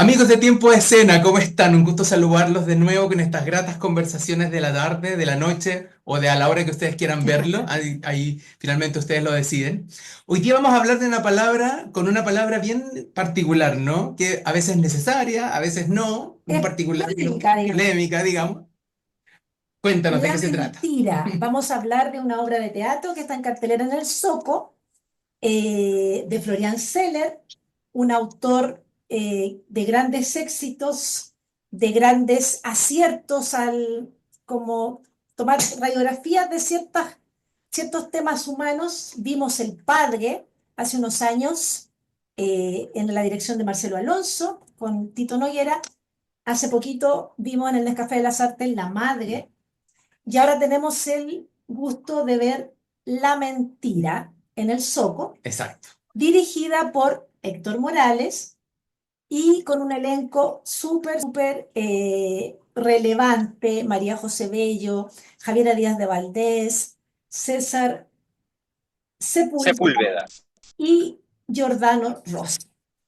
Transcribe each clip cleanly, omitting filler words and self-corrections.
Amigos de Tiempo de Escena, ¿cómo están? Un gusto saludarlos de nuevo con estas gratas conversaciones de la tarde, de la noche o de a la hora que ustedes quieran verlo. Ahí finalmente ustedes lo deciden. Hoy día vamos a hablar de una palabra con una palabra bien particular, ¿no? Que a veces es necesaria, a veces no, un Es particular, digamos, polémica, digamos. polémica, digamos. Cuéntanos de La qué se trata. mentira. Vamos a hablar de una obra de teatro que está en cartelera en el Zoco, de Florian Zeller, un autor de grandes éxitos, de grandes aciertos al como tomar radiografías de ciertos temas humanos. Vimos El Padre hace unos años en la dirección de Marcelo Alonso con Tito Noguera. Hace poquito vimos en el Nescafé de las Artes La Madre. Y ahora tenemos el gusto de ver La Mentira en el Zoco, Exacto. dirigida por Héctor Morales y con un elenco súper relevante: María José Bello, Javiera Díaz de Valdés, César Sepúlveda Sepúlveda. y Giordano Ross.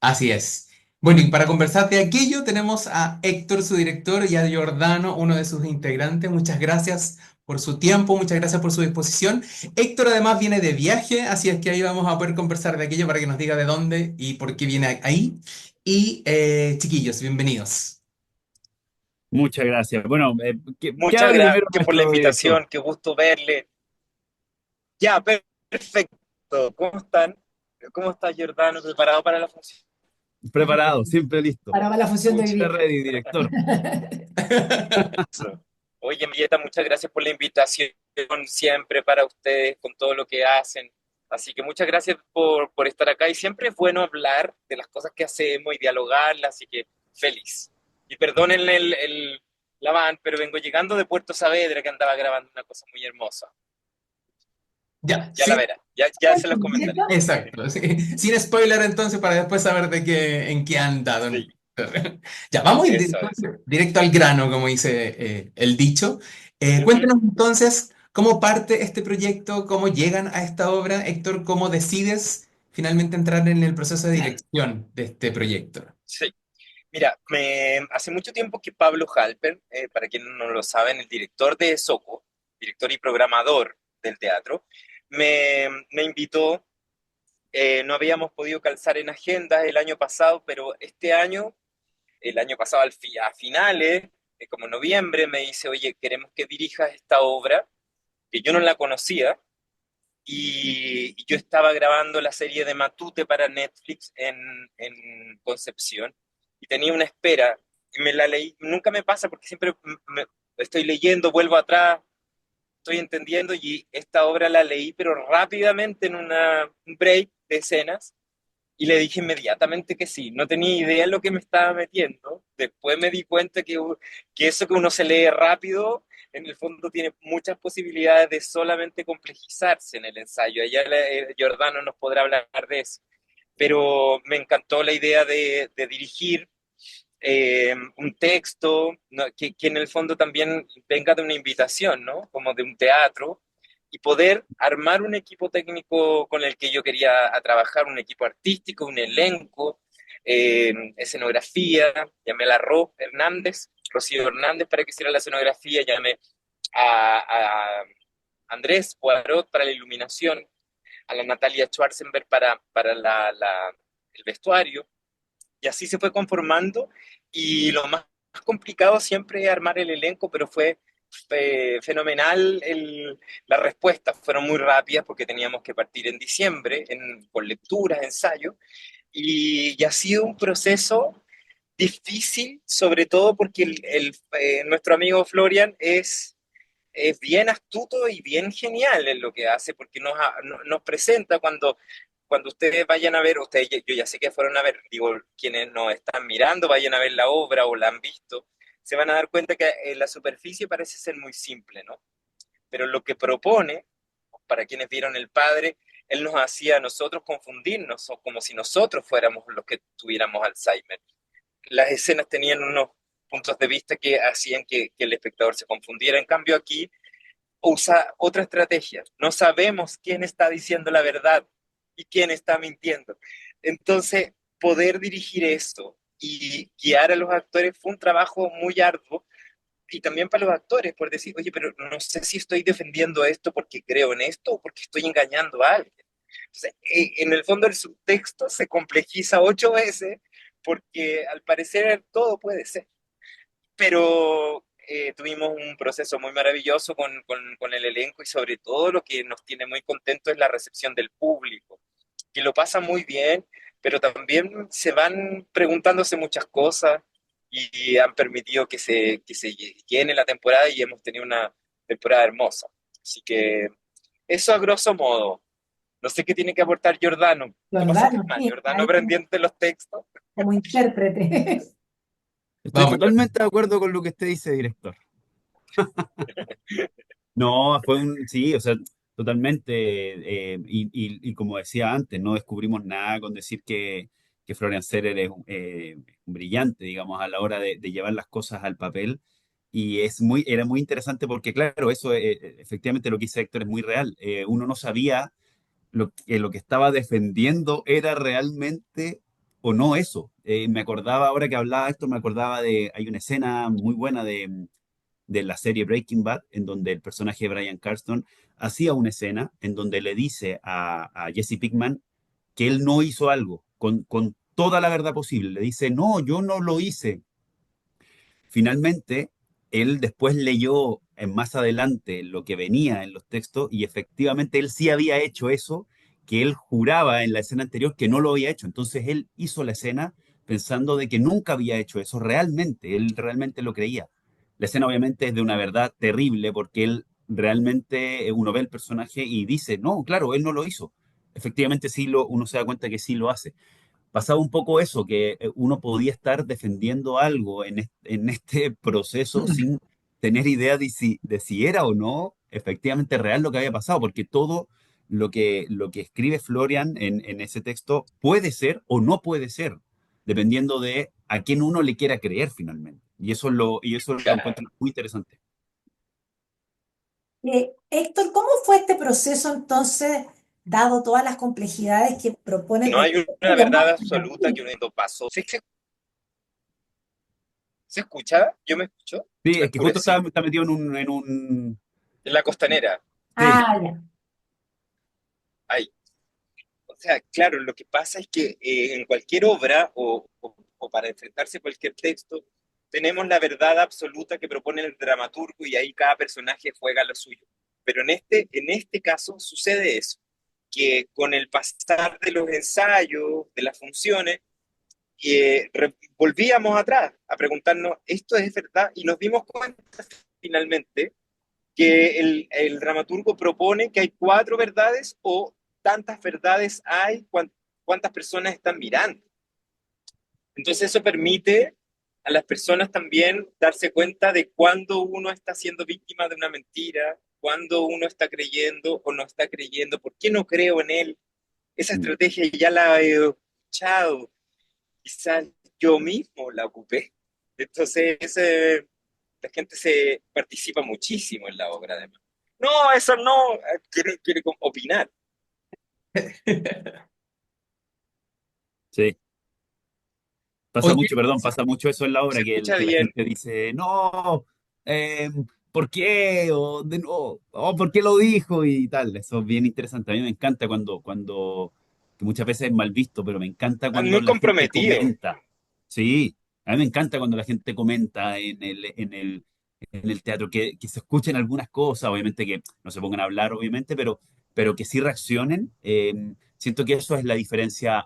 Así es. Bueno, y para conversar de aquello tenemos a Héctor, su director, y a Giordano, uno de sus integrantes. Muchas gracias por su tiempo, muchas gracias por su disposición. Héctor además viene de viaje, así es que ahí vamos a poder conversar de aquello para que nos diga de dónde y por qué viene ahí. Y chiquillos, bienvenidos. Muchas gracias. Bueno, ¿qué Muchas hable primero gracias por la nuestro director? invitación, qué gusto verle. Ya, perfecto. ¿Cómo están? ¿Cómo está Giordano? ¿Preparado para la función? Preparado, siempre listo. Para la función de hoy Siempre día. ready, director. Eso. Oye, Milleta, muchas gracias por la invitación siempre para ustedes, con todo lo que hacen. Así que muchas gracias por estar acá y siempre es bueno hablar de las cosas que hacemos y dialogarlas, así que feliz. Y perdonen la van, pero vengo llegando de Puerto Saavedra que andaba grabando una cosa muy hermosa. Ya, Ya la sí, verá, ya se los comentaré. ¿Cierto? exacto. Sí. Sin spoiler entonces para después saber de qué, en qué han dado. Sí, Ya, vamos a ir eso, directo, eso. directo al grano, como dice el dicho. Ujú. Cuéntanos entonces cómo parte este proyecto, cómo llegan a esta obra. Héctor, ¿cómo decides finalmente entrar en el proceso de dirección de este proyecto? Sí, mira, hace mucho tiempo que Pablo Halper, para quienes no lo saben, el director de Soco, director y programador del teatro, me invitó. No habíamos podido calzar en agenda el año pasado, pero este año, el año pasado a finales, como noviembre, me dice, oye, queremos que dirijas esta obra, que yo no la conocía, y yo estaba grabando la serie de Matute para Netflix en Concepción y tenía una espera y me la leí. Nunca me pasa porque siempre estoy leyendo, vuelvo atrás, estoy entendiendo y esta obra la leí pero rápidamente en un break de escenas y le dije inmediatamente que sí. No tenía idea en lo que me estaba metiendo. Después me di cuenta que eso que uno se lee rápido, en el fondo tiene muchas posibilidades de solamente complejizarse en el ensayo. Allá Giordano nos podrá hablar de eso. Pero me encantó la idea de dirigir un texto, ¿no? Que en el fondo también venga de una invitación, ¿no? Como de un teatro, y poder armar un equipo técnico con el que yo quería a trabajar, un equipo artístico, un elenco, escenografía. Llamé a la Hernández, Rocío Hernández para que hiciera la escenografía, llamé a Andrés Poirot para la iluminación, a la Natalia Schwarzenberg para el vestuario, y así se fue conformando. Y lo más complicado siempre es armar el elenco, pero fue fenomenal las respuestas. Fueron muy rápidas porque teníamos que partir en diciembre con lecturas, ensayos, y ha sido un proceso difícil, sobre todo porque nuestro amigo Florian es bien astuto y bien genial en lo que hace, porque nos presenta cuando ustedes vayan a ver, ustedes, yo ya sé que fueron a ver, digo, quienes nos están mirando, vayan a ver la obra o la han visto, se van a dar cuenta que la superficie parece ser muy simple, ¿no? Pero lo que propone, para quienes vieron El Padre, él nos hacía a nosotros confundirnos, o como si nosotros fuéramos los que tuviéramos Alzheimer. Las escenas tenían unos puntos de vista que hacían que el espectador se confundiera. En cambio, aquí usa otra estrategia. No sabemos quién está diciendo la verdad y quién está mintiendo. Entonces, poder dirigir esto y guiar a los actores fue un trabajo muy arduo, y también para los actores, por decir, oye, pero no sé si estoy defendiendo esto porque creo en esto o porque estoy engañando a alguien. Entonces, en el fondo el subtexto se complejiza 8 veces porque al parecer todo puede ser. Pero tuvimos un proceso muy maravilloso con el elenco, y sobre todo lo que nos tiene muy contentos es la recepción del público, que lo pasa muy bien, pero también se van preguntándose muchas cosas y han permitido que se llene la temporada, y hemos tenido una temporada hermosa. Así que eso a grosso modo. No sé qué tiene que aportar Giordano. ¿Qué pasaste Jordano, mal, sí, Giordano, ahí aprendiendo los textos? como intérprete. Estoy Vamos, totalmente de acuerdo con lo que usted dice, director. No, sí, o sea, totalmente. Y como decía antes, no descubrimos nada con decir que Florian Zeller es un brillante, digamos, a la hora de llevar las cosas al papel. Y era muy interesante porque, claro, eso efectivamente lo que dice Héctor es muy real. Uno no sabía lo que estaba defendiendo era realmente o no eso. Me acordaba, ahora que hablaba esto, me acordaba hay una escena muy buena de la serie Breaking Bad, en donde el personaje de Bryan Cranston hacía una escena en donde le dice a Jesse Pinkman que él no hizo algo con toda la verdad posible. Le dice, no, yo no lo hice. Finalmente, él después leyó más adelante lo que venía en los textos y efectivamente él sí había hecho eso que él juraba en la escena anterior que no lo había hecho. Entonces él hizo la escena pensando de que nunca había hecho eso realmente, él realmente lo creía. La escena obviamente es de una verdad terrible porque él realmente, uno ve el personaje y dice, no, claro, él no lo hizo. Efectivamente uno se da cuenta que sí lo hace. Pasaba un poco eso, que uno podía estar defendiendo algo en este proceso sin tener idea de si era o no efectivamente real lo que había pasado, porque todo lo que escribe Florian en ese texto puede ser o no puede ser, dependiendo de a quién uno le quiera creer finalmente. Y eso lo encuentro muy interesante. Héctor, ¿cómo fue este proceso entonces, dado todas las complejidades que propone el No hay director? una Y además, verdad absoluta que uno pasó. ¿Se escucha? ¿Yo me escucho? Sí, Me es que justo oscurecí. está metido en un. En la costanera. Sí, ah, ya. Ahí. O sea, claro, lo que pasa es que en cualquier obra o para enfrentarse a cualquier texto, tenemos la verdad absoluta que propone el dramaturgo, y ahí cada personaje juega lo suyo. Pero en este caso sucede eso, que con el pasar de los ensayos, de las funciones, volvíamos atrás a preguntarnos, ¿esto es verdad? Y nos dimos cuenta finalmente que el dramaturgo propone que hay 4 verdades, o tantas verdades hay cuántas personas están mirando. Entonces eso permite a las personas también darse cuenta de cuándo uno está siendo víctima de una mentira, cuándo uno está creyendo o no está creyendo, por qué no creo en él. Esa estrategia ya la he escuchado, quizás yo mismo la ocupé. Entonces, la gente se participa muchísimo en la obra, además. No, eso no, quiere opinar. sí. Pasa oye, mucho, perdón, Se, pasa mucho eso en la se obra, escucha que la bien. gente dice, no, eh, ¿por qué? O ¿por qué lo dijo? Y tal. Eso es bien interesante. A mí me encanta que muchas veces es mal visto, pero me encanta cuando Muy la gente comprometido. comenta. Sí, a mí me encanta cuando la gente comenta en el teatro, que se escuchen algunas cosas, obviamente que no se pongan a hablar, obviamente, pero que sí reaccionen. Siento que eso es la diferencia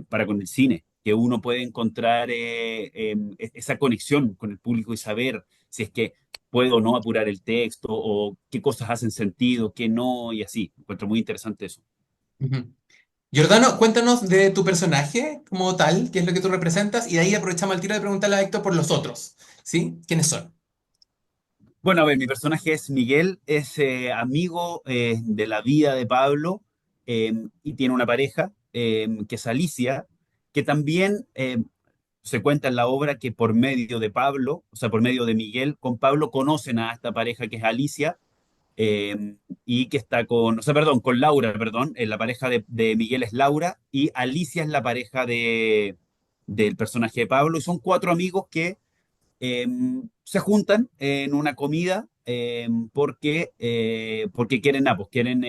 para con el cine, que uno puede encontrar esa conexión con el público y saber si es que puedo o no apurar el texto o qué cosas hacen sentido, qué no, y así. Encuentro muy interesante eso. ujú. Giordano, cuéntanos de tu personaje como tal, qué es lo que tú representas, y de ahí aprovechamos el tiro de preguntarle a Héctor por los otros, ¿sí? ¿Quiénes son? Bueno, a ver, mi personaje es Miguel, es amigo de la vida de Pablo y tiene una pareja que es Alicia, que también se cuenta en la obra que por medio de Pablo, o sea, por medio de Miguel, con Pablo conocen a esta pareja que es Alicia y que está con, o sea, perdón, con Laura, perdón, la pareja de Miguel es Laura y Alicia es la pareja del personaje de Pablo, y son cuatro amigos que eh, se juntan en una comida porque quieren, pues, quieren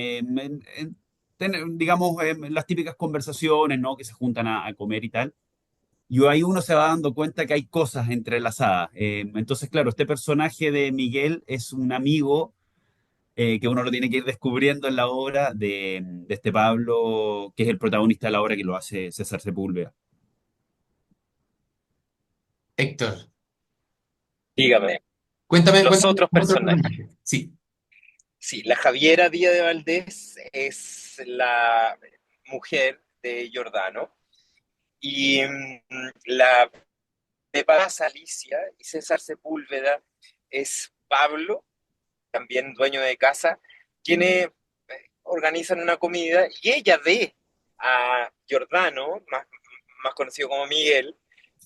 tener, digamos, las típicas conversaciones, ¿no? Que se juntan a comer y tal. Y ahí uno se va dando cuenta que hay cosas entrelazadas. Entonces, claro, este personaje de Miguel es un amigo que uno lo tiene que ir descubriendo en la obra de este Pablo, que es el protagonista de la obra que lo hace César Sepúlveda. Héctor, Dígame, los cuéntame otros otro personajes. personaje. Sí, Sí, la Javiera Díaz de Valdés es la mujer de Giordano y la Pepa Alicia y César Sepúlveda es Pablo, también dueño de casa, quienes organizan una comida y ella ve a Giordano, más conocido como Miguel,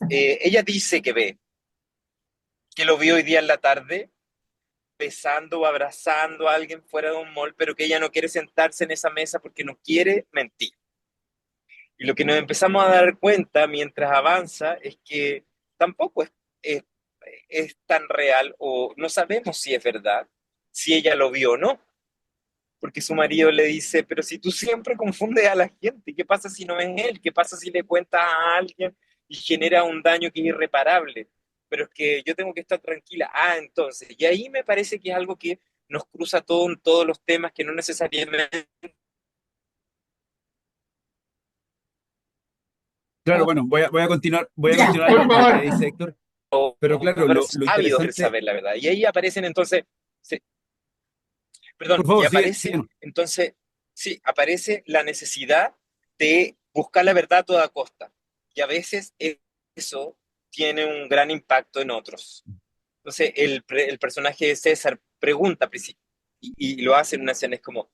ella dice que ve, que lo vio hoy día en la tarde besando o abrazando a alguien fuera de un mall, pero que ella no quiere sentarse en esa mesa porque no quiere mentir. Y lo que nos empezamos a dar cuenta mientras avanza es que tampoco es, es tan real o no sabemos si es verdad, si ella lo vio o no, porque su marido le dice, pero si tú siempre confundes a la gente, ¿qué pasa si no es él? ¿Qué pasa si le cuentas a alguien y genera un daño que es irreparable? Pero es que yo tengo que estar tranquila. Ah, entonces, y ahí me parece que es algo que nos cruza todo en todos los temas que no necesariamente... Claro, bueno, voy a Ya, continuar por lo que favor. dice Héctor, pero claro, lo ávidos de interesante, saber la verdad. Y ahí aparecen entonces, sí, por perdón, y favor, sigue, aparece sigue. entonces, sí, aparece la necesidad de buscar la verdad a toda costa. Y a veces eso tiene un gran impacto en otros. Entonces, el personaje de César pregunta y lo hace en una escena, es como,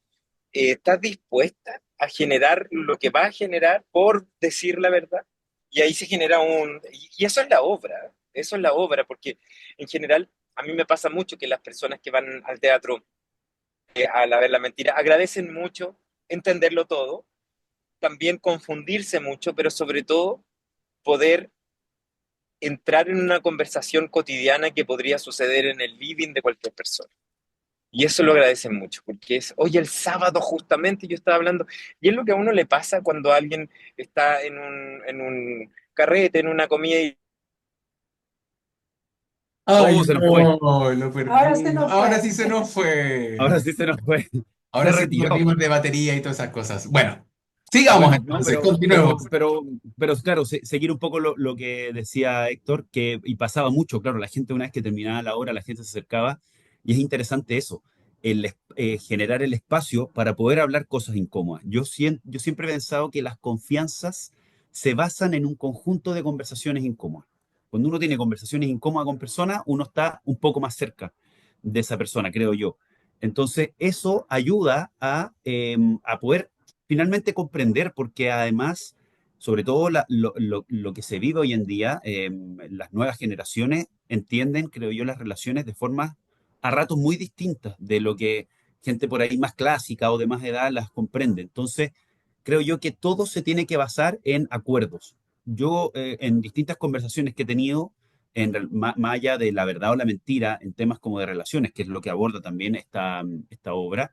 ¿estás dispuesta a generar lo que va a generar por decir la verdad? Y ahí se genera y eso es la obra, eso es la obra, porque en general a mí me pasa mucho que las personas que van al teatro al ver la mentira agradecen mucho entenderlo todo, también confundirse mucho, pero sobre todo poder entrar en una conversación cotidiana que podría suceder en el living de cualquier persona. Y eso lo agradecen mucho, porque es, oye, el sábado justamente yo estaba hablando, y es lo que a uno le pasa cuando alguien está en un carrete, en una comida y... Ay, Se nos fue. no, lo ahora se perdimos. nos Ahora fue. sí se nos fue. Ahora sí se nos fue. Se Ahora sí nos retiró. perdimos de batería y todas esas cosas. Bueno, sigamos Bueno, no, entonces, continuemos. pero claro, seguir un poco lo que decía Héctor, y pasaba mucho, claro, la gente una vez que terminaba la hora, la gente se acercaba, y es interesante eso, generar el espacio para poder hablar cosas incómodas. Yo siempre he pensado que las confianzas se basan en un conjunto de conversaciones incómodas. Cuando uno tiene conversaciones incómodas con personas, uno está un poco más cerca de esa persona, creo yo. Entonces, eso ayuda a poder finalmente comprender, porque además, sobre todo lo que se vive hoy en día, las nuevas generaciones entienden, creo yo, las relaciones de formas a ratos muy distintas de lo que gente por ahí más clásica o de más edad las comprende. Entonces, creo yo que todo se tiene que basar en acuerdos. Yo, en distintas conversaciones que he tenido, más allá de la verdad o la mentira, en temas como de relaciones, que es lo que aborda también esta obra,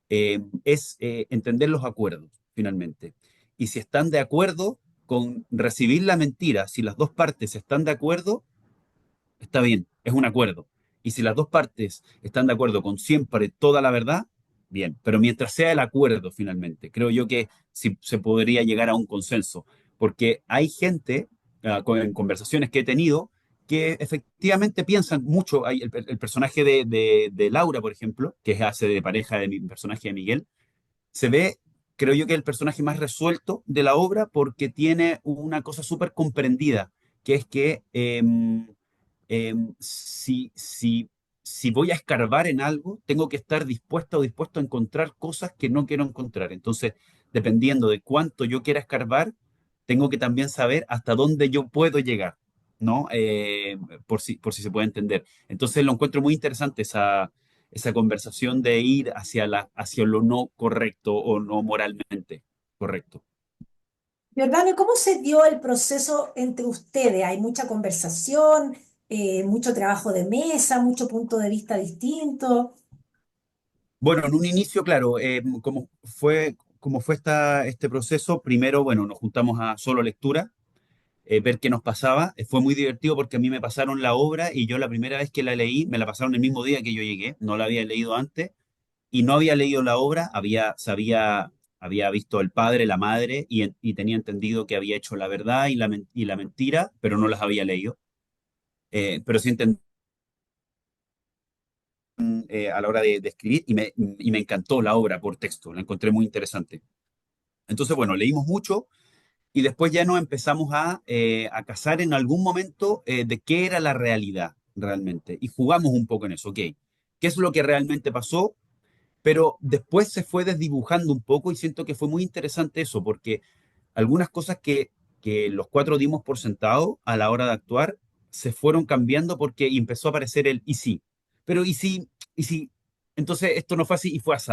es entender los acuerdos, finalmente. Y si están de acuerdo con recibir la mentira, si las dos partes están de acuerdo, está bien, es un acuerdo. Y si las dos partes están de acuerdo con siempre toda la verdad, bien. Pero mientras sea el acuerdo, finalmente, creo yo que sí se podría llegar a un consenso. Porque hay gente, en conversaciones que he tenido, que efectivamente piensan mucho. Hay el personaje de Laura, por ejemplo, que hace de pareja de mi personaje de Miguel, se ve, creo yo, que el personaje más resuelto de la obra porque tiene una cosa súper comprendida, que es que si voy a escarbar en algo, tengo que estar dispuesta o dispuesto a encontrar cosas que no quiero encontrar. Entonces, dependiendo de cuánto yo quiera escarbar, tengo que también saber hasta dónde yo puedo llegar, ¿no? Por si se puede entender. Entonces, lo encuentro muy interesante esa conversación de ir hacia lo no correcto o no moralmente correcto. Jordano, ¿y cómo se dio el proceso entre ustedes? ¿Hay mucha conversación, mucho trabajo de mesa, mucho punto de vista distinto? Bueno, en un inicio, claro, como fue este proceso, primero, bueno, nos juntamos a solo lectura, ver qué nos pasaba. Fue muy divertido porque a mí me pasaron la obra y yo la primera vez que la leí, me la pasaron el mismo día que yo llegué, no la había leído antes y no había leído la obra, había visto el padre, la madre y tenía entendido que había hecho la verdad y la mentira, pero no las había leído. Pero sí entendí a la hora de escribir y me encantó la obra por texto, la encontré muy interesante. Entonces, bueno, leímos mucho y después ya nos empezamos a casar en algún momento de qué era la realidad realmente. Y jugamos un poco en eso, ¿ok? ¿Qué es lo que realmente pasó? Pero después se fue desdibujando un poco y siento que fue muy interesante eso, porque algunas cosas que los cuatro dimos por sentado a la hora de actuar se fueron cambiando porque empezó a aparecer el y sí. Pero y si, entonces esto no fue así y fue así.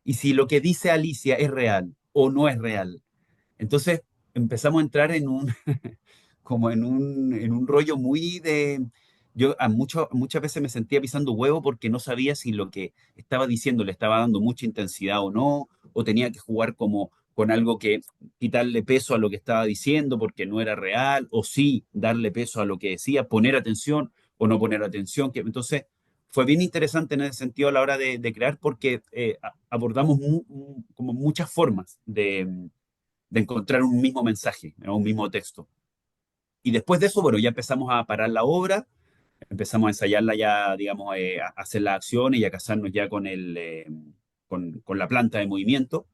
Y si lo que dice Alicia es real o no es real. Entonces empezamos a entrar como en un rollo muy de... Yo muchas veces me sentía pisando huevo porque no sabía si lo que estaba diciendo le estaba dando mucha intensidad o no, o tenía que jugar como con algo que quitarle peso a lo que estaba diciendo porque no era real, o sí darle peso a lo que decía, poner atención o no poner atención. Entonces fue bien interesante en ese sentido a la hora de crear porque abordamos como muchas formas de encontrar un mismo mensaje, ¿no? Un mismo texto. Y después de eso, bueno, ya empezamos a parar la obra, empezamos a ensayarla ya, digamos, a hacer las acciones y a casarnos ya con la planta de movimiento.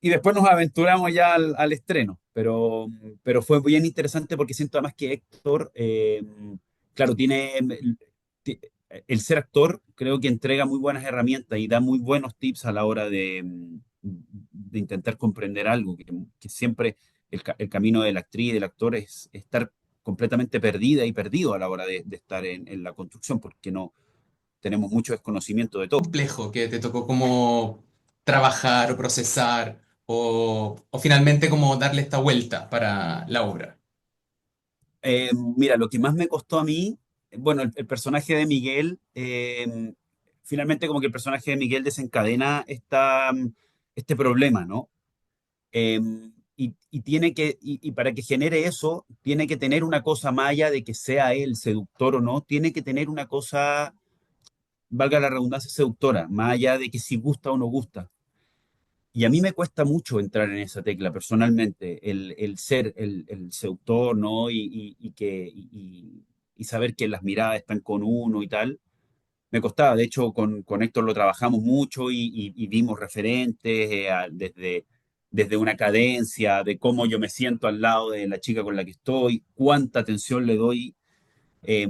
Y después nos aventuramos ya al estreno, pero fue bien interesante porque siento además que Héctor, claro, ti- el ser actor, creo que entrega muy buenas herramientas y da muy buenos tips a la hora de intentar comprender algo, que siempre el camino de la actriz y del actor es estar completamente perdida y perdido a la hora de estar en la construcción, porque no tenemos mucho desconocimiento de todo. Complejo que te tocó como trabajar o procesar o finalmente como darle esta vuelta para la obra? Mira, lo que más me costó a mí, bueno, el personaje de Miguel, finalmente como que el personaje de Miguel desencadena este problema, ¿no? Eh, y tiene y para que genere eso, tiene que tener una cosa más allá de que sea él seductor o no, tiene que tener una cosa, valga la redundancia, seductora, más allá de que si gusta o no gusta. Y a mí me cuesta mucho entrar en esa tecla personalmente, el ser el seductor, ¿no? Y saber que las miradas están con uno y tal. Me costaba, de hecho, con Héctor lo trabajamos mucho y vimos referentes desde una cadencia, de cómo yo me siento al lado de la chica con la que estoy, cuánta atención le doy. eh,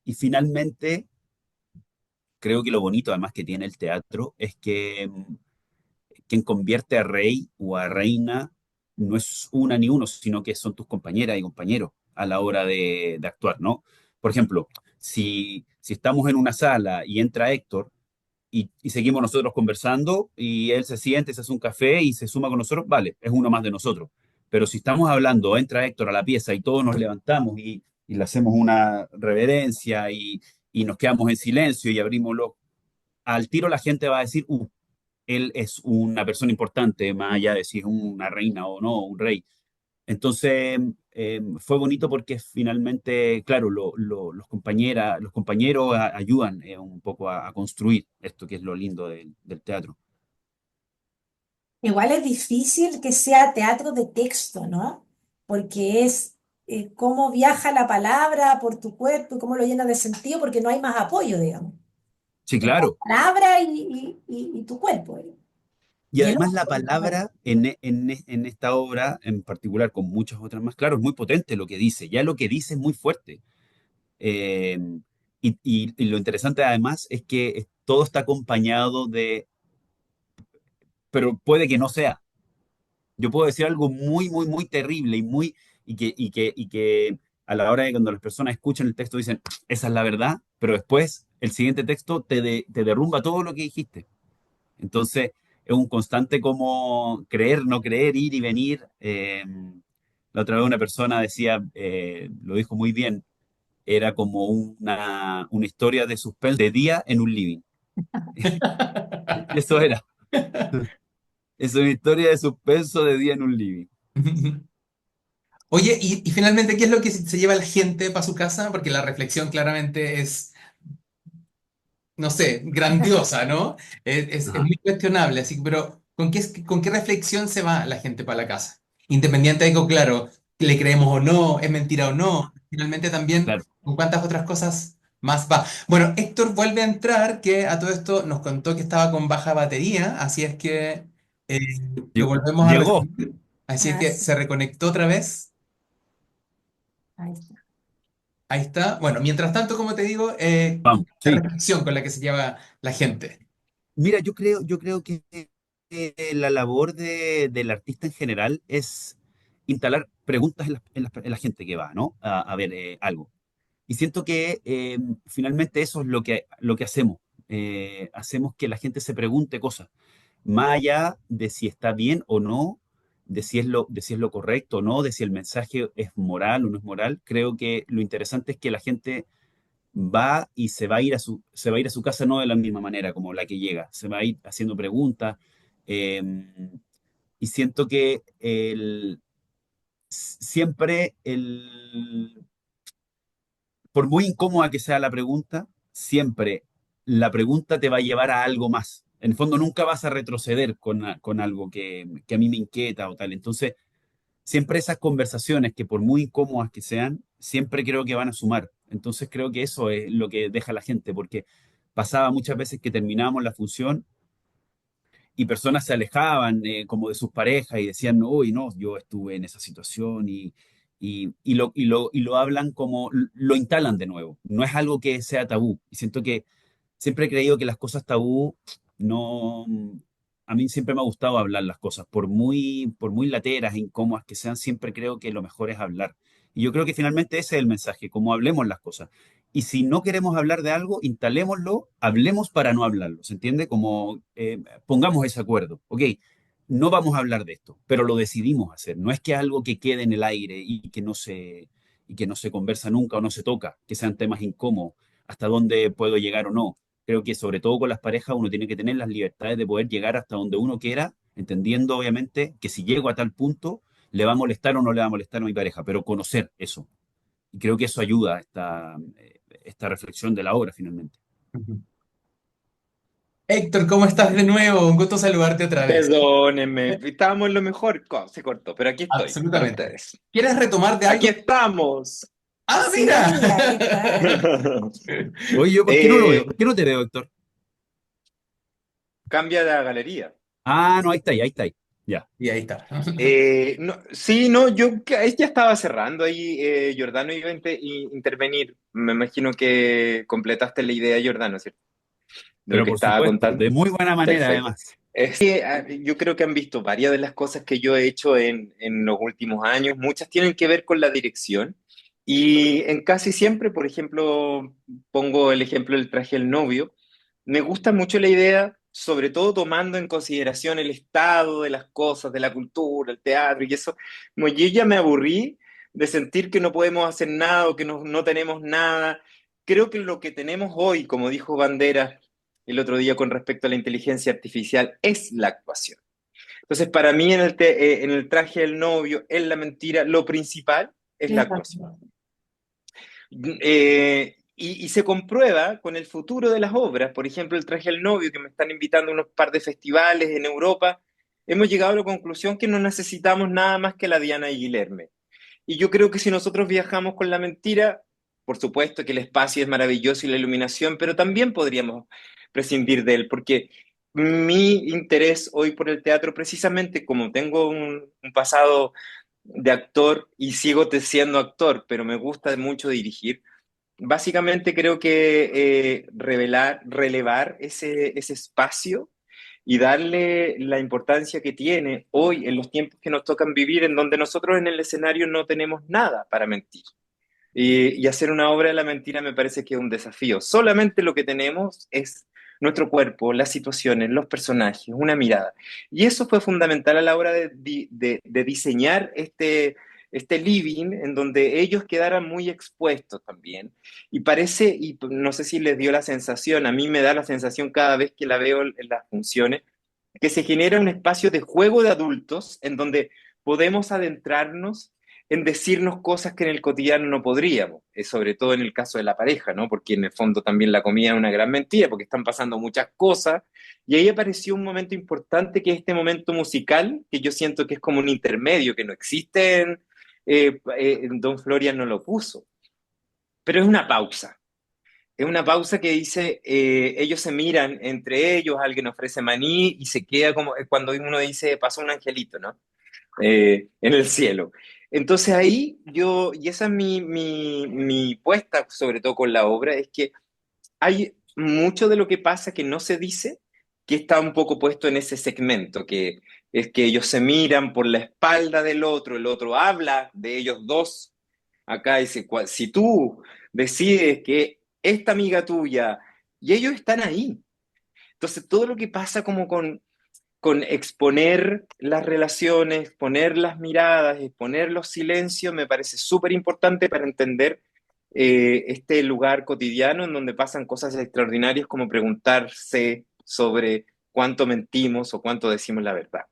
y finalmente, creo que lo bonito además que tiene el teatro es que quien convierte a rey o a reina no es una ni uno, sino que son tus compañeras y compañeros a la hora de actuar, ¿no? Por ejemplo, si estamos en una sala y entra Héctor y seguimos nosotros conversando y él se siente, se hace un café y se suma con nosotros, vale, es uno más de nosotros. Pero si estamos hablando, entra Héctor a la pieza y todos nos levantamos y le hacemos una reverencia y nos quedamos en silencio y abrimos los... Al tiro la gente va a decir, él es una persona importante, más allá de si es una reina o no, un rey. Entonces, fue bonito porque finalmente, claro, los compañeros ayudan un poco a construir esto que es lo lindo del teatro. Igual es difícil que sea teatro de texto, ¿no? Porque es cómo viaja la palabra por tu cuerpo y cómo lo llena de sentido, porque no hay más apoyo, digamos. Sí, Es la claro. palabra y tu cuerpo. Y Y el además la otro, bueno, palabra en esta obra, en particular con muchas otras más, claro, es muy potente lo que dice. Ya lo que dice es muy fuerte. Eh, y lo interesante además es que todo está acompañado pero puede que no sea. Yo puedo decir algo muy, muy, muy terrible y que a la hora de cuando las personas escuchan el texto dicen, esa es la verdad, pero después el siguiente texto te derrumba todo lo que dijiste. Entonces, es un constante como creer, no creer, ir y venir. La otra vez una persona decía, lo dijo muy bien, era como una historia de suspenso de día en un living. Eso era, es una historia de suspenso de día en un living. Oye, y finalmente, ¿qué es lo que se lleva la gente para su casa? Porque la reflexión claramente es, no sé, grandiosa, ¿no? Es Ajá, muy cuestionable, así, pero con qué reflexión se va la gente para la casa? Independiente de que, claro, le creemos o no, es mentira o no, finalmente también, claro. ¿con cuántas otras cosas más va? Bueno, Héctor vuelve a entrar, que a todo esto nos contó que estaba con baja batería, así es que eh, lo volvemos a Llegó. recibir, así es Ah, que sí, se reconectó otra vez. ahí está. Ahí está. Bueno, mientras tanto, como te digo, Vamos, la sí. reflexión con la que se lleva la gente. Mira, yo creo que la labor del artista en general es instalar preguntas en la gente que va, ¿no? A ver algo. Y siento que finalmente eso es lo que hacemos. Hacemos que la gente se pregunte cosas, más allá de si está bien o no, de si es lo correcto o no, de si el mensaje es moral o no es moral. Creo que lo interesante es que la gente va y se va a ir a su casa no de la misma manera como la que llega, se va a ir haciendo preguntas. eh, y siento que siempre por muy incómoda que sea la pregunta, siempre la pregunta te va a llevar a algo más. En el fondo nunca vas a retroceder con algo que a mí me inquieta o tal. Entonces, siempre esas conversaciones que por muy incómodas que sean, siempre creo que van a sumar. Entonces creo que eso es lo que deja la gente, porque pasaba muchas veces que terminábamos la función y personas se alejaban como de sus parejas y decían, uy, no, yo estuve en esa situación y lo hablan como, lo instalan de nuevo. No es algo que sea tabú. Y siento que siempre he creído que las cosas tabú no... A mí siempre me ha gustado hablar las cosas, por muy lateras e incómodas que sean, siempre creo que lo mejor es hablar. Y yo creo que finalmente ese es el mensaje, como hablemos las cosas. Y si no queremos hablar de algo, instalémoslo, hablemos para no hablarlo, ¿se entiende? Como pongamos ese acuerdo, ok, no vamos a hablar de esto, pero lo decidimos hacer. No es que algo que quede en el aire y que no se conversa nunca o no se toca, que sean temas incómodos, hasta dónde puedo llegar o no. Creo que sobre todo con las parejas uno tiene que tener las libertades de poder llegar hasta donde uno quiera, entendiendo obviamente que si llego a tal punto, le va a molestar o no le va a molestar a mi pareja, pero conocer eso. Y creo que eso ayuda a esta reflexión de la obra finalmente. Ujú. Héctor, ¿cómo estás de nuevo? Un gusto saludarte otra vez. Perdónenme, estábamos en lo mejor, se cortó, pero aquí estoy, para Absolutamente. ustedes. ¿Quieres retomar de Aquí algo? estamos. ¡Ah, Sí, mira! ahí está. Oye, yo, ¿por qué no lo veo? Eh, ¿Por qué no te veo, Héctor? cambia de galería. Ah, no, ahí está, ahí está. Ya. Y ahí está. No, sí, no, ahí ya estaba cerrando, ahí Giordano iba a intervenir. Me imagino que completaste la idea, Giordano, ¿cierto? De lo Pero que por estaba supuesto, contando. de muy buena manera Perfecto. además. Es que yo creo que han visto varias de las cosas que yo he hecho en los últimos años, muchas tienen que ver con la dirección y en casi siempre, por ejemplo, pongo el ejemplo del traje del novio, me gusta mucho la idea, sobre todo tomando en consideración el estado de las cosas, de la cultura, el teatro y eso, como yo ya me aburrí de sentir que no podemos hacer nada o que no tenemos nada. Creo que lo que tenemos hoy, como dijo Banderas el otro día con respecto a la inteligencia artificial, es la actuación. Entonces, para mí en el traje del novio, en la mentira, lo principal es la actuación. Y se comprueba con el futuro de las obras. Por ejemplo, el traje del novio, que me están invitando a unos par de festivales en Europa, hemos llegado a la conclusión que no necesitamos nada más que la Diana y Guilherme. Y yo creo que si nosotros viajamos con la mentira, por supuesto que el espacio es maravilloso y la iluminación, pero también podríamos prescindir de él, porque mi interés hoy por el teatro, precisamente como tengo un pasado de actor y sigo siendo actor, pero me gusta mucho dirigir, básicamente creo que relevar ese espacio y darle la importancia que tiene hoy en los tiempos que nos tocan vivir, en donde nosotros en el escenario no tenemos nada para mentir. Y hacer una obra de la mentira me parece que es un desafío. Solamente lo que tenemos es nuestro cuerpo, las situaciones, los personajes, una mirada. Y eso fue fundamental a la hora de diseñar este living en donde ellos quedaran muy expuestos también. Y parece, y no sé si les dio la sensación, a mí me da la sensación cada vez que la veo en las funciones, que se genera un espacio de juego de adultos en donde podemos adentrarnos en decirnos cosas que en el cotidiano no podríamos, sobre todo en el caso de la pareja, ¿no? Porque en el fondo también la comida es una gran mentira, porque están pasando muchas cosas, y ahí apareció un momento importante que es este momento musical, que yo siento que es como un intermedio, que no existe Don Florian no lo puso, pero es una pausa que dice, ellos se miran entre ellos, alguien ofrece maní y se queda como cuando uno dice, pasó un angelito, ¿no? En el cielo. Entonces ahí yo, y esa es mi puesta, sobre todo con la obra, es que hay mucho de lo que pasa que no se dice, que está un poco puesto en ese segmento, que es que ellos se miran por la espalda del otro, el otro habla de ellos dos. Acá dice, si tú decides que esta amiga tuya, y ellos están ahí. Entonces todo lo que pasa como con exponer las relaciones, exponer las miradas, exponer los silencios, me parece súper importante para entender este lugar cotidiano en donde pasan cosas extraordinarias como preguntarse sobre cuánto mentimos o cuánto decimos la verdad.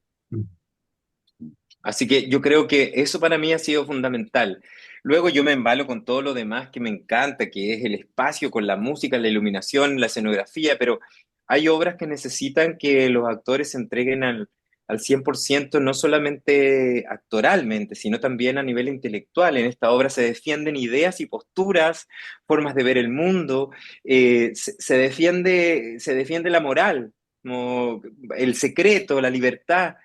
Así que yo creo que eso para mí ha sido fundamental. Luego yo me embalo con todo lo demás que me encanta, que es el espacio, con la música, la iluminación, la escenografía, pero hay obras que necesitan que los actores se entreguen al 100%, no solamente actoralmente, sino también a nivel intelectual. En esta obra se defienden ideas y posturas, formas de ver el mundo, se defiende la moral, como el secreto, la libertad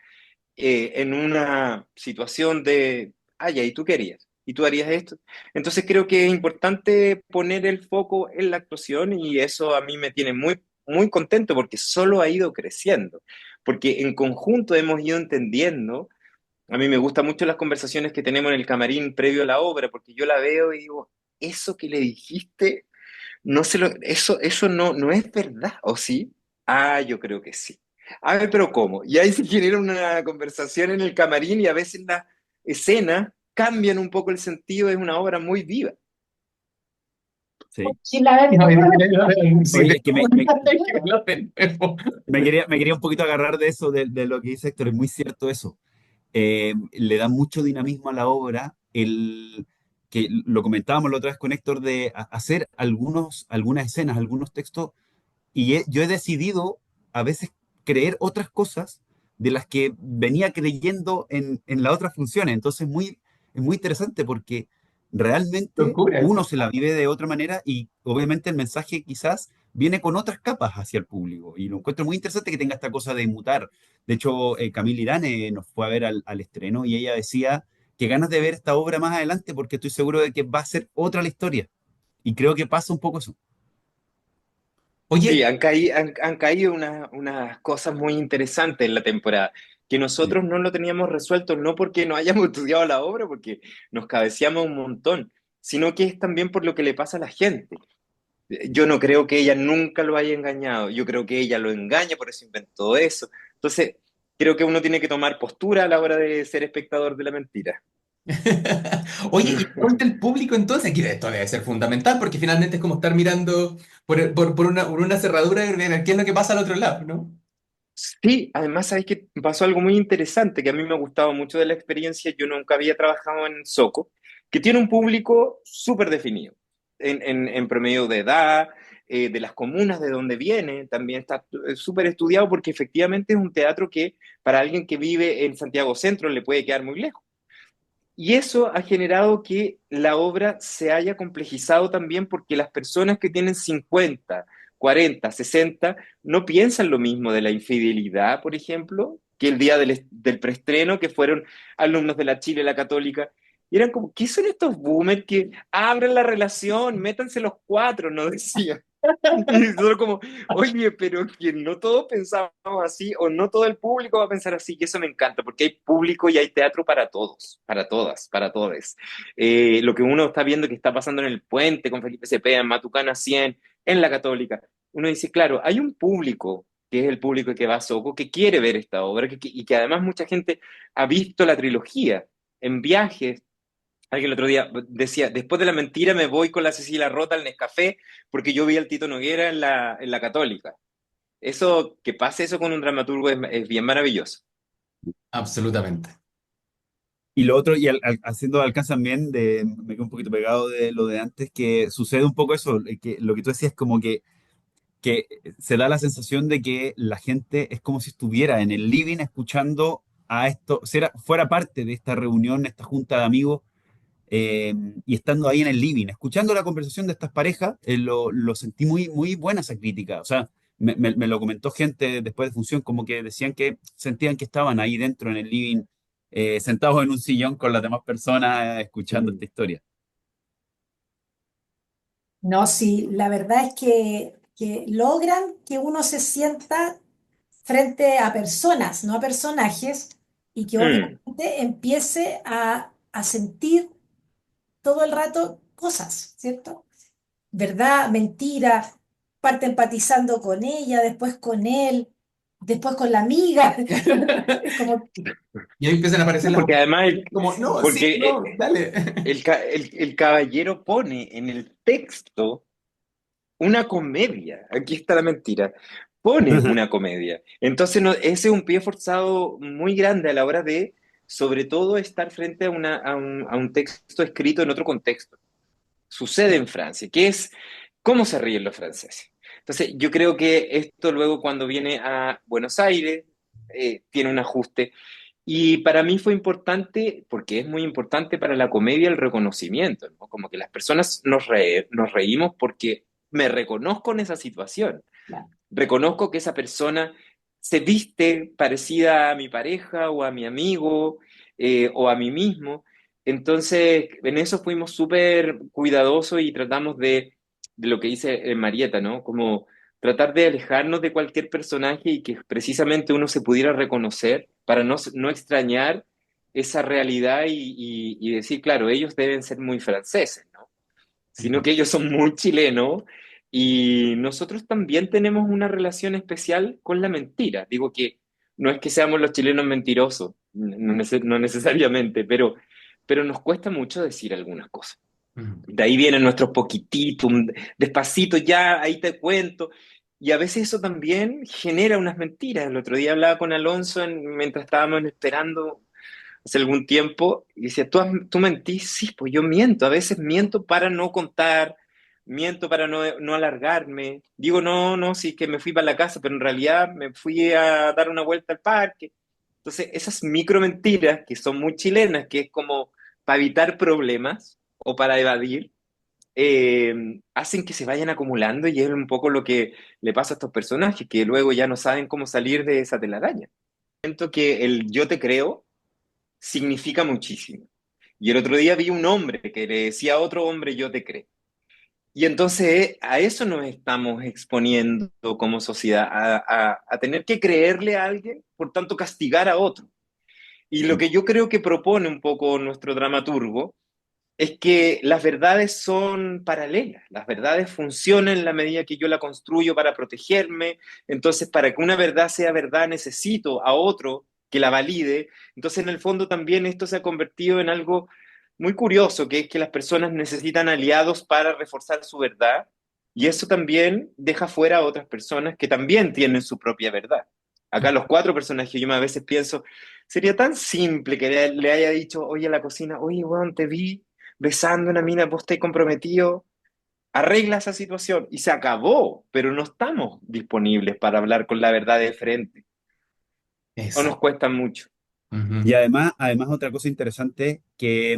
en una situación de, ay, ¿y tú querías? ¿Y tú harías esto? Entonces creo que es importante poner el foco en la actuación y eso a mí me tiene muy, muy contento porque solo ha ido creciendo, porque en conjunto hemos ido entendiendo. A mí me gustan mucho las conversaciones que tenemos en el camarín previo a la obra, porque yo la veo y digo, eso que le dijiste, eso no es verdad, ¿o sí? Ah, yo creo que sí. A ver, pero ¿cómo? Y ahí se genera una conversación en el camarín y a veces las escenas cambian un poco el sentido, es una obra muy viva. Sí. Sí, la verdad. Sí, Oye, de es que que lo tenemos. me quería un poquito agarrar de eso, de lo que dice Héctor, es muy cierto eso. Le da mucho dinamismo a la obra, que lo comentábamos la otra vez con Héctor, de hacer algunas escenas, algunos textos, y yo he decidido a veces creer otras cosas de las que venía creyendo en las otras funciones. Entonces es muy interesante porque realmente Locura uno eso. se la vive de otra manera y obviamente el mensaje quizás viene con otras capas hacia el público. Y lo encuentro muy interesante que tenga esta cosa de mutar. De hecho, Camille Irane nos fue a ver al estreno y ella decía que ganas de ver esta obra más adelante porque estoy seguro de que va a ser otra la historia. Y creo que pasa un poco eso. Sí, Oye, han caído unas cosas muy interesantes en la temporada, que Sí. nosotros no lo teníamos resuelto, no porque no hayamos estudiado la obra, porque nos cabeceamos un montón, sino que es también por lo que le pasa a la gente. Yo no creo que ella nunca lo haya engañado, yo creo que ella lo engaña, por eso inventó eso. Entonces, creo que uno tiene que tomar postura a la hora de ser espectador de la mentira. oye, y ponte el público entonces, aquí esto debe ser fundamental porque finalmente es como estar mirando por una cerradura y ver qué es lo que pasa al otro lado, ¿no? Sí, además, ¿sabes que pasó algo muy interesante que a mí me ha gustado mucho de la experiencia? Yo nunca había trabajado en Soco, que tiene un público súper definido, en promedio de edad, de las comunas de donde viene, también está súper estudiado porque efectivamente es un teatro que para alguien que vive en Santiago Centro le puede quedar muy lejos. Y eso ha generado que la obra se haya complejizado también porque las personas que tienen 50, 40, 60 no piensan lo mismo de la infidelidad, por ejemplo, que el día del preestreno, que fueron alumnos de la Chile, la Católica. Y eran como, ¿qué son estos boomers que abren la relación, métanse los cuatro? No decían. Y nosotros como, oye, pero que no todos pensamos así, o no todo el público va a pensar así, y eso me encanta, porque hay público y hay teatro para todos, para todas, para todos. Lo que uno está viendo que está pasando en el Puente con Felipe Cepeda, en Matucana 100, en la Católica, uno dice, claro, hay un público, que es el público que va a Soco, que quiere ver esta obra, y que además mucha gente ha visto la trilogía en viajes. Alguien el otro día decía, después de La Mentira me voy con la Cecilia Rota al Nescafé porque yo vi al Tito Noguera en la Católica. Eso, que pase eso con un dramaturgo es bien maravilloso. Absolutamente. Y lo otro, y haciendo alcance también, me quedo un poquito pegado de lo de antes, que sucede un poco eso, que lo que tú decías, como que se da la sensación de que la gente es como si estuviera en el living escuchando a esto, fuera parte de esta reunión, esta junta de amigos, y estando ahí en el living, escuchando la conversación de estas parejas, lo sentí muy, muy buena esa crítica. O sea, me lo comentó gente después de función, como que decían que sentían que estaban ahí dentro en el living, sentados en un sillón con las demás personas, escuchando Mm. esta historia. No, sí, la verdad es que logran que uno se sienta frente a personas, no a personajes, y que Mm. obviamente empiece a sentir todo el rato cosas, ¿cierto? Verdad, mentira, parte empatizando con ella, después con él, después con la amiga. Es como, Y ahí empiezan a aparecer No, las porque opciones, además como, no, sí, porque no, dale. el caballero pone en el texto una comedia. Aquí está la mentira. Pone una comedia. Entonces, ese es un pie forzado muy grande a la hora de, sobre todo, estar frente a, a un texto escrito en otro contexto. Sucede en Francia, que es cómo se ríen los franceses. Entonces, yo creo que esto luego cuando viene a Buenos Aires, tiene un ajuste. Y para mí fue importante, porque es muy importante para la comedia el reconocimiento, ¿no? Como que las personas nos reímos porque me reconozco en esa situación. Reconozco que esa persona se viste parecida a mi pareja o a mi amigo, o a mí mismo. Entonces, en eso fuimos súper cuidadosos y tratamos de lo que dice Marieta, ¿no? Como tratar de alejarnos de cualquier personaje y que precisamente uno se pudiera reconocer para no extrañar esa realidad y decir, claro, ellos deben ser muy franceses, ¿no? Sino que ellos son muy chilenos y nosotros también tenemos una relación especial con la mentira. Digo que no es que seamos los chilenos mentirosos, no necesariamente, pero nos cuesta mucho decir algunas cosas. Ujú. De ahí vienen nuestros poquititos, despacito, ya, ahí te cuento. Y a veces eso también genera unas mentiras. El otro día hablaba con Alonso mientras estábamos esperando hace algún tiempo y decía, ¿tú mentís? Sí, pues yo miento. A veces miento para no contar, miento para no alargarme. Digo, no, no, sí que me fui para la casa, pero en realidad me fui a dar una vuelta al parque. Entonces, esas micro mentiras que son muy chilenas, que es como para evitar problemas o para evadir, hacen que se vayan acumulando y es un poco lo que le pasa a estos personajes, que luego ya no saben cómo salir de esa telaraña. Siento que el yo te creo significa muchísimo. Y el otro día vi un hombre que le decía a otro hombre, yo te creo. Y entonces a eso nos estamos exponiendo como sociedad, a tener que creerle a alguien, por tanto castigar a otro. Y lo que yo creo que propone un poco nuestro dramaturgo es que las verdades son paralelas, las verdades funcionan en la medida que yo la construyo para protegerme, entonces para que una verdad sea verdad necesito a otro que la valide, entonces en el fondo también esto se ha convertido en algo muy curioso, que es que las personas necesitan aliados para reforzar su verdad, y eso también deja fuera a otras personas que también tienen su propia verdad. Acá los cuatro personajes, yo a veces pienso, sería tan simple que le haya dicho, oye, a la cocina, oye, weón, te vi besando a una mina, vos estáis comprometido, arregla esa situación y se acabó, pero no estamos disponibles para hablar con la verdad de frente, o nos Exacto. cuesta mucho. Y Ujú. además otra cosa interesante que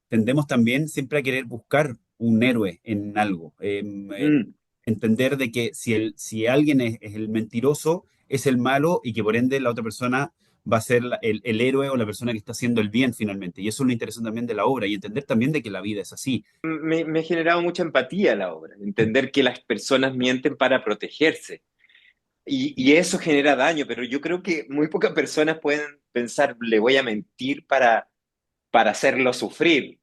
tendemos también siempre a querer buscar un héroe en algo. Mm. Entender de que si alguien es el mentiroso, es el malo y que por ende la otra persona va a ser el héroe o la persona que está haciendo el bien finalmente. Y eso es lo interesante también de la obra y entender también de que la vida es así. Me ha generado mucha empatía la obra, entender que las personas mienten para protegerse. Y eso genera daño, pero yo creo que muy pocas personas pueden pensar, le voy a mentir para hacerlo sufrir.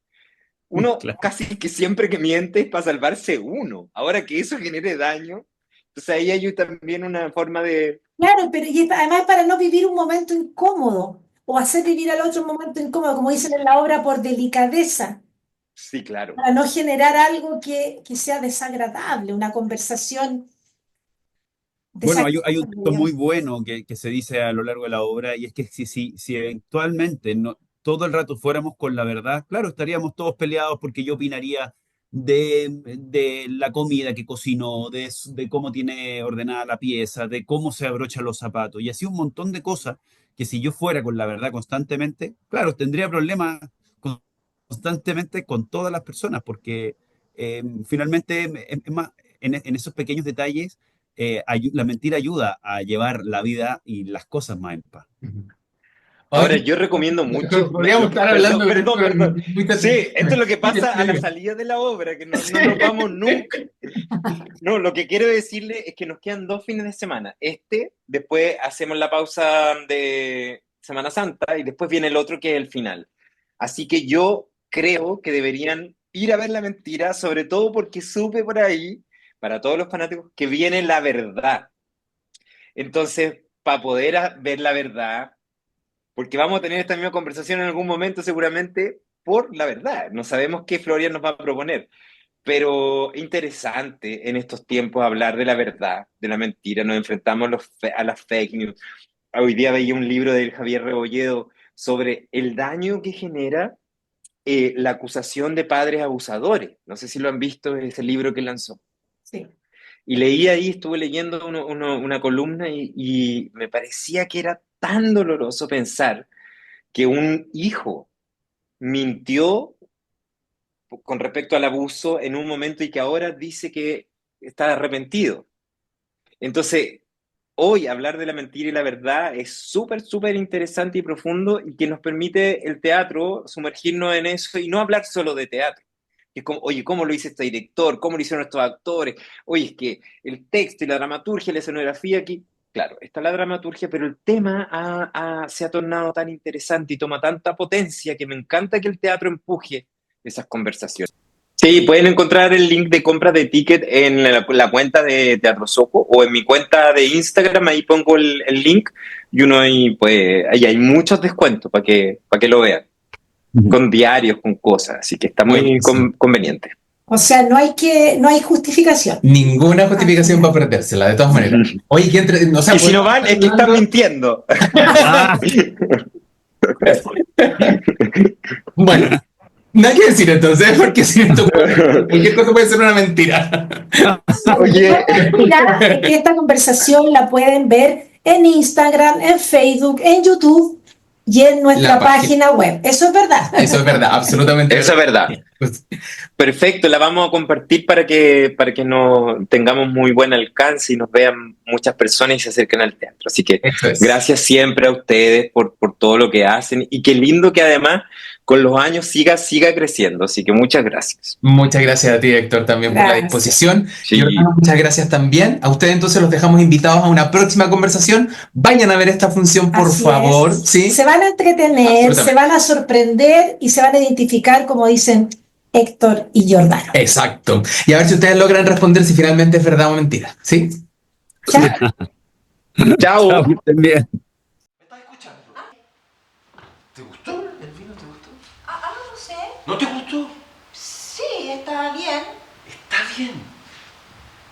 Uno Claro. casi que siempre que miente es para salvarse uno. Ahora que eso genere daño, Entonces ahí hay también una forma de... Claro, pero y además para no vivir un momento incómodo o hacer vivir al otro un momento incómodo, como dicen en la obra, por delicadeza, Sí, claro. para no generar algo que sea desagradable, una conversación Bueno, hay un desagradable, texto muy digamos. bueno que se dice a lo largo de la obra, y es que si eventualmente todo el rato fuéramos con la verdad, claro, estaríamos todos peleados porque yo opinaría de la comida que cocinó, de cómo tiene ordenada la pieza, de cómo se abrochan los zapatos, y así un montón de cosas que si yo fuera con la verdad constantemente, claro, tendría problemas constantemente con todas las personas, porque finalmente es más, en esos pequeños detalles la mentira ayuda a llevar la vida y las cosas más en paz. Ahora, Oye, yo recomiendo mucho podríamos estar hablando de esto perdón. muy Sí, esto es lo que Sigue, pasa a la sigue. salida de la obra, que no nos vamos nunca. No, lo que quiero decirle es que nos quedan 2 fines de semana. Después hacemos la pausa de Semana Santa y después viene el otro que es el final. Así que yo creo que deberían ir a ver La Mentira, sobre todo porque supe por ahí, para todos los fanáticos, que viene la verdad. Entonces, para poder ver la verdad, porque vamos a tener esta misma conversación en algún momento seguramente por la verdad. No sabemos qué Florian nos va a proponer, pero interesante en estos tiempos hablar de la verdad, de la mentira. Nos enfrentamos a las fake news. Hoy día veía un libro de Javier Rebolledo sobre el daño que genera la acusación de padres abusadores. No sé si lo han visto, ese libro que lanzó. Sí. Y leí ahí, estuve leyendo una columna y me parecía que era tan doloroso pensar que un hijo mintió con respecto al abuso en un momento y que ahora dice que está arrepentido. Entonces, hoy hablar de la mentira y la verdad es súper, súper interesante y profundo y que nos permite el teatro sumergirnos en eso y no hablar solo de teatro. Es como, oye, ¿cómo lo hizo este director? ¿Cómo lo hicieron estos actores? Oye, es que el texto y la dramaturgia, la escenografía aquí, claro, está la dramaturgia, pero el tema se ha tornado tan interesante y toma tanta potencia que me encanta que el teatro empuje esas conversaciones. Sí, pueden encontrar el link de compra de ticket en la cuenta de Teatro Soco o en mi cuenta de Instagram, ahí pongo el link y uno ahí, pues, ahí hay muchos descuentos para que lo vean, con diarios, con cosas, así que está muy Buenísimo. conveniente. O sea, no hay justificación. Ninguna justificación para perdérsela, de todas maneras. Oye, o sea, Y si no podemos van, estar es que están hablando. mintiendo. Ah, Bueno, nada que decir entonces, porque si esto cualquier cosa puede ser una mentira. Oye, Mira, es que esta conversación la pueden ver en Instagram, en Facebook, en YouTube y en La nuestra página. página web. Eso es verdad. Eso es verdad, absolutamente eso es verdad. verdad. Pues, Perfecto, la vamos a compartir para que no tengamos muy buen alcance y nos vean muchas personas y se acerquen al teatro. Así que eso es. gracias siempre a ustedes por todo lo que hacen y qué lindo que además con los años siga creciendo. Así que muchas gracias. Muchas gracias a ti, Héctor, también por la Gracias. disposición. Y Sí, Jordano, muchas gracias también. A ustedes entonces los dejamos invitados a una próxima conversación. Vayan a ver esta función, por Así favor. es. ¿Sí? Se van a entretener, Absolutamente. se van a sorprender y se van a identificar, como dicen Héctor y Jordano. Exacto. Y a ver si ustedes logran responder si finalmente es verdad o mentira. ¿Sí? ¿Ya? chao. chao, que estén bien. ¿Me estás escuchando? ¿Te gustó? ¿El vino te gustó? No sé. ¿No te gustó? Sí, está bien. Está bien.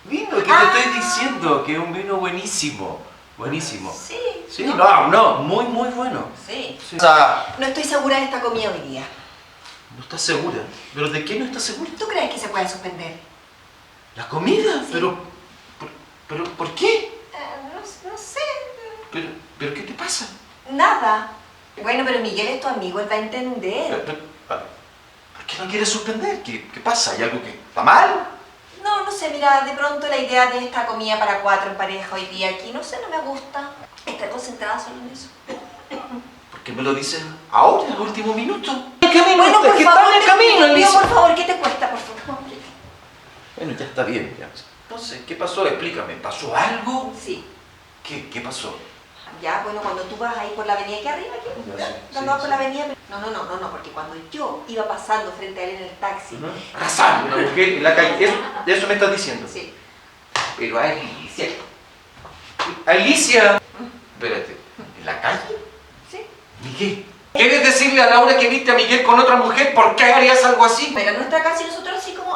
Vino, que te estoy diciendo que es un vino buenísimo. Buenísimo. Sí. Sí, no, muy, muy bueno. Sí. Sí. O sea, No estoy segura de esta comida hoy día. no estás segura. ¿Pero de qué no estás segura? ¿Tú crees que se puede suspender? ¿La comida? Sí. Pero, ¿por qué? No sé. ¿Pero qué te pasa? Nada. Bueno, pero Miguel es tu amigo, él va a entender. ¿Por qué no quieres suspender? ¿Qué pasa? ¿Hay algo que está mal? No sé, mira, de pronto la idea de esta comida para 4 en pareja hoy día aquí, no sé, no me gusta. Estar concentrada solo en eso. ¿Por qué me lo dices ahora, en el último minuto? Bueno, por que favor, está en el camino, te pido, Elisa. por favor, ¿qué te cuesta, por favor? Bueno, ya está bien, ya. Entonces, ¿qué pasó? Explícame. ¿Pasó algo? Sí. ¿Qué pasó? Ya, bueno, cuando tú vas ahí por la avenida aquí arriba, aquí, Ya, sí, cuando vas sí, por la sí. avenida... No, porque cuando yo iba pasando frente a él en el taxi... Arrasando una mujer en la calle. Eso me estás diciendo. Sí. Pero Alicia, Alicia. Espérate, ¿en la calle? Sí. Miguel. ¿Quieres decirle a Laura que viste a Miguel con otra mujer? ¿Por qué harías algo así? Pero en nuestra casa y nosotros así como,